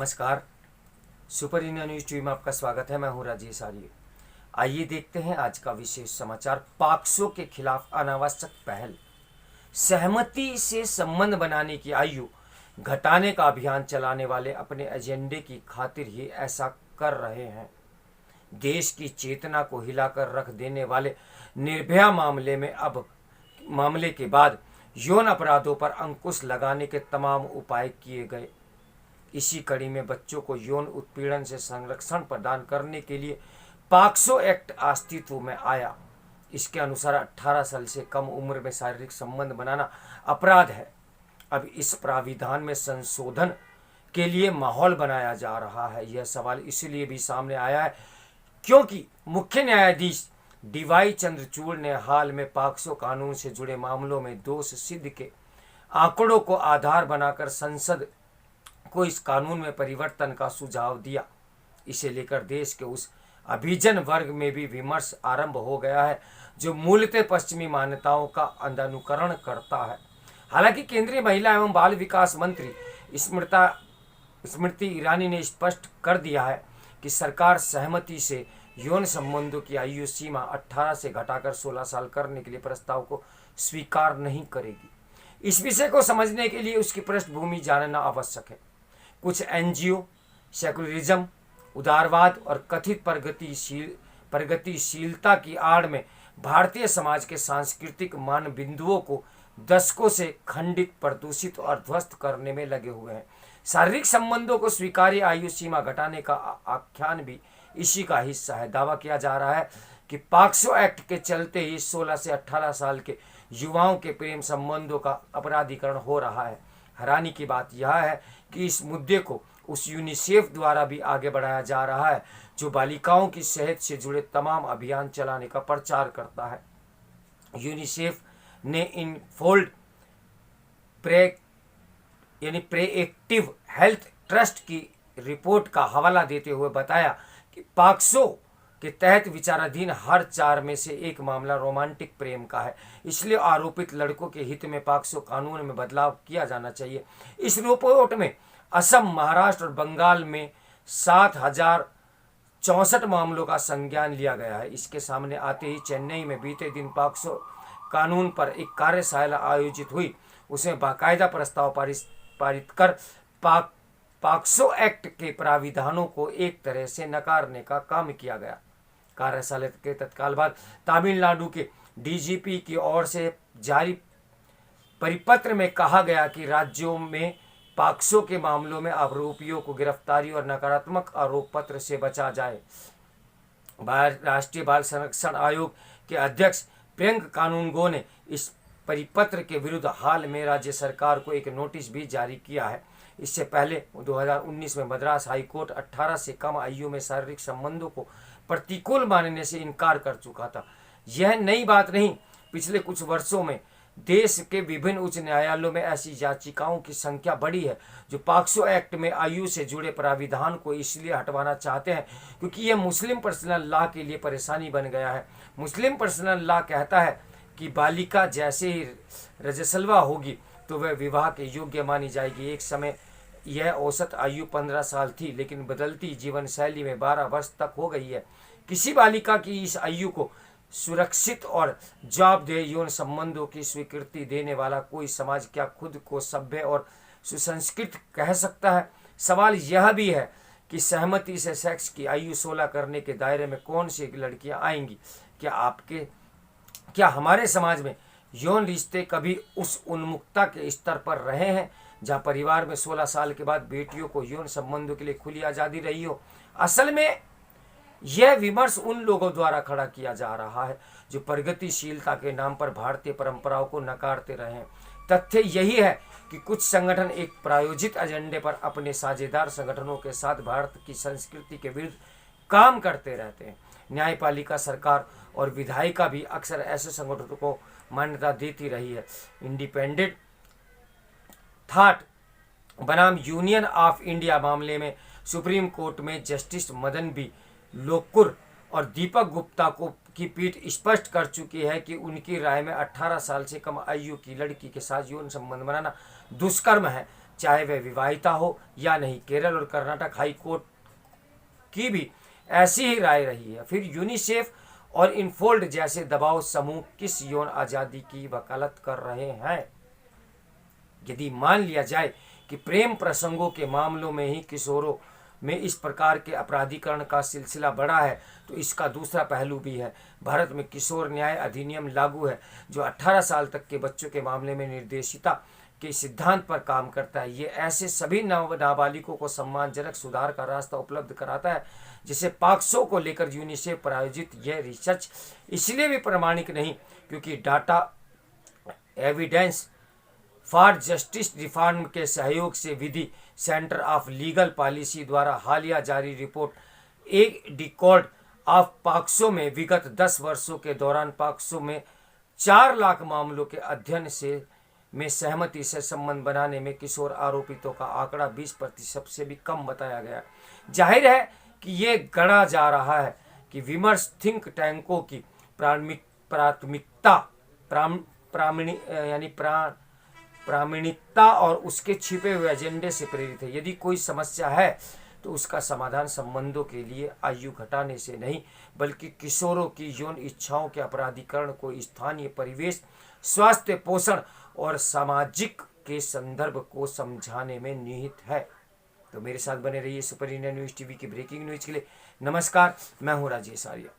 नमस्कार। Super India news TV में आपका स्वागत है। मैं हूं राजेश आर्य। आइए देखते हैं आज का विशेष समाचार। पॉक्सो के खिलाफ अनावश्यक पहल, सहमति से संबंध बनाने की आयु घटाने का अभियान चलाने वाले अपने एजेंडे की खातिर ही ऐसा कर रहे हैं। देश की चेतना को हिलाकर रख देने वाले निर्भया मामले के बाद यौन अपराधों पर अंकुश लगाने के तमाम उपाय किए गए। इसी कड़ी में बच्चों को यौन उत्पीड़न से संरक्षण प्रदान करने के लिए पॉक्सो एक्ट अस्तित्व में आया। इसके अनुसार 18 साल से कम उम्र में शारीरिक संबंध बनाना अपराध है। अब इस प्राविधान में संशोधन के लिए माहौल बनाया जा रहा है। यह सवाल इसलिए भी सामने आया है क्योंकि मुख्य न्यायाधीश डीवाई चंद्रचूड़ ने हाल में पॉक्सो कानून से जुड़े मामलों में दोष सिद्ध के आंकड़ों को आधार बनाकर संसद को इस कानून में परिवर्तन का सुझाव दिया। इसे लेकर देश के उस अभिजन वर्ग में भी विमर्श आरंभ हो गया है जो मूलतः पश्चिमी मान्यताओं का अनुकरण करता है। हालांकि केंद्रीय महिला एवं बाल विकास मंत्री स्मृति ईरानी ने स्पष्ट कर दिया है कि सरकार सहमति से यौन संबंधों की आयु सीमा 18 से घटाकर 16 साल करने के लिए प्रस्ताव को स्वीकार नहीं करेगी। इस विषय को समझने के लिए उसकी पृष्ठभूमि जानना आवश्यक है। कुछ एनजीओ सेकुलरिज्म, उदारवाद और कथित प्रगतिशीलता की आड़ में भारतीय समाज के सांस्कृतिक मानबिंदुओं को दशकों से खंडित, प्रदूषित और ध्वस्त करने में लगे हुए हैं। शारीरिक संबंधों को स्वीकार्य आयु सीमा घटाने का आख्यान भी इसी का हिस्सा है। दावा किया जा रहा है कि पॉक्सो एक्ट के चलते ही 16 से 18 साल के युवाओं के प्रेम संबंधों का अपराधीकरण हो रहा है। हैरानी की बात यह है कि इस मुद्दे को उस यूनिसेफ द्वारा भी आगे बढ़ाया जा रहा है जो बालिकाओं की सेहत से जुड़े तमाम अभियान चलाने का प्रचार करता है। यूनिसेफ ने इनफोल्ड प्रेएक्टिव हेल्थ ट्रस्ट की रिपोर्ट का हवाला देते हुए बताया कि पॉक्सो के तहत विचाराधीन हर 4 में से 1 मामला रोमांटिक प्रेम का है। इसलिए आरोपित लड़कों के हित में पॉक्सो कानून में बदलाव किया जाना चाहिए। इस रिपोर्ट में असम, महाराष्ट्र और बंगाल में 7064 मामलों का संज्ञान लिया गया है। इसके सामने आते ही चेन्नई में बीते दिन पॉक्सो कानून पर एक कार्यशाला आयोजित हुई। उसमें बाकायदा प्रस्ताव पारित कर पॉक्सो एक्ट के प्राविधानों को एक तरह से नकारने का काम किया गया। कार्यशाला के तत्काल बाद तमिलनाडु के डीजीपी की ओर से जारी परिपत्र में कहा गया कि राज्यों में पॉक्सो के मामलों में आरोपियों को गिरफ्तारी और नकारात्मक आरोप पत्र से बचा जाए। राष्ट्रीय बाल संरक्षण आयोग के अध्यक्ष प्रियंक कानूनगो ने इस परिपत्र के विरुद्ध हाल में राज्य सरकार को एक नोटिस भी जारी किया है। इससे पहले 2019 में मद्रास हाईकोर्ट 18 से कम आयु में शारीरिक संबंधों को प्रतिकूल मानने से इनकार कर चुका था। यह नई बात नहीं। पिछले कुछ वर्षों में देश के विभिन्न उच्च न्यायालयों में ऐसी याचिकाओं की संख्या बढ़ी है जो पॉक्सो एक्ट में आयु से जुड़े प्राविधान को इसलिए हटवाना चाहते हैं क्योंकि यह मुस्लिम पर्सनल लॉ के लिए परेशानी बन गया है। मुस्लिम पर्सनल लॉ कहता है कि बालिका जैसे ही रजस्वला होगी तो वह विवाह के योग्य मानी जाएगी। एक समय यह औसत आयु 15 साल थी, लेकिन बदलती जीवन शैली में 12 वर्ष तक हो गई है। किसी बालिका की इस आयु को सुरक्षित और जवाबदेह यौन संबंधों की स्वीकृति देने वाला कोई समाज क्या खुद को सभ्य और सुसंस्कृत कह सकता है? सवाल यह भी है कि सहमति से सेक्स की आयु 16 करने के दायरे में कौन सी लड़कियां आएंगी? क्या हमारे समाज में यौन रिश्ते कभी उस उन्मुक्तता के स्तर पर रहे हैं जहां परिवार में 16 साल के बाद बेटियों को यौन संबंधों के लिए खुली आज़ादी रही हो? असल में यह विमर्श उन लोगों द्वारा खड़ा किया जा रहा है जो प्रगतिशीलता के नाम पर भारतीय परंपराओं को नकारते रहे हैं। तथ्य यही है कि कुछ संगठन एक प्रायोजित एजेंडे पर अपने साझेदार संगठनों के साथ भारत की संस्कृति के विरुद्ध काम करते रहते हैं। न्यायपालिका, सरकार और विधायिका भी अक्सर ऐसे संगठनों को मान्यता देती रही है। इंडिपेंडेंट थॉट बनाम यूनियन ऑफ इंडिया मामले में सुप्रीम कोर्ट में जस्टिस मदन बी लोकुर और दीपक गुप्ता की पीठ स्पष्ट कर चुकी है कि उनकी राय में 18 साल से कम आयु की लड़की के साथ यौन संबंध बनाना दुष्कर्म है। चाहे वह विवाहिता हो या नहीं। केरल और कर्नाटक हाई कोर्ट की भी ऐसी ही राय रही है। फिर यूनिसेफ और इनफोल्ड जैसे दबाव समूह किस यौन आज़ादी की वकालत कर रहे हैं? यदि मान लिया जाए कि प्रेम प्रसंगों के मामलों में ही किशोरों में इस प्रकार के अपराधीकरण का सिलसिला बढ़ा है, तो इसका दूसरा पहलू भी है। भारत में किशोर न्याय अधिनियम लागू है जो 18 साल तक के बच्चों के मामले में निर्देशिता के सिद्धांत पर काम करता है। ये ऐसे सभी नाबालिगों को सम्मानजनक सुधार का रास्ता उपलब्ध कराता है जिसे पॉक्सो को लेकर यूनिसेफ प्रायोजित यह रिसर्च इसलिए भी प्रमाणिक नहीं क्योंकि data evidence for justice reform के सहयोग से विधि सेंटर ऑफ लीगल पॉलिसी द्वारा हालिया जारी रिपोर्ट एक डिकॉर्ड ऑफ पॉक्सो में विगत 10 वर्षों के दौरान पॉक्सो में 4 लाख मामलों के अध्ययन से में सहमति से संबंध बनाने में किशोर आरोपितों का आंकड़ा 20% से भी कम बताया गया। जाहिर है कि ये गणा जा रहा है कि विमर्श थिंक टैंकों की प्राथमिकता प्रामाणिकता और उसके छिपे हुए एजेंडे से प्रेरित है। यदि कोई समस्या है तो उसका समाधान संबंधों के लिए आयु घटाने से नहीं बल्कि किशोरों की यौन इच्छाओं के अपराधीकरण को स्थानीय परिवेश, स्वास्थ्य, पोषण और सामाजिक के संदर्भ को समझाने में निहित है। तो मेरे साथ बने रहिए सुपर इंडिया न्यूज़ टीवी की ब्रेकिंग न्यूज़ के लिए। नमस्कार, मैं हूँ राजेश आर्य।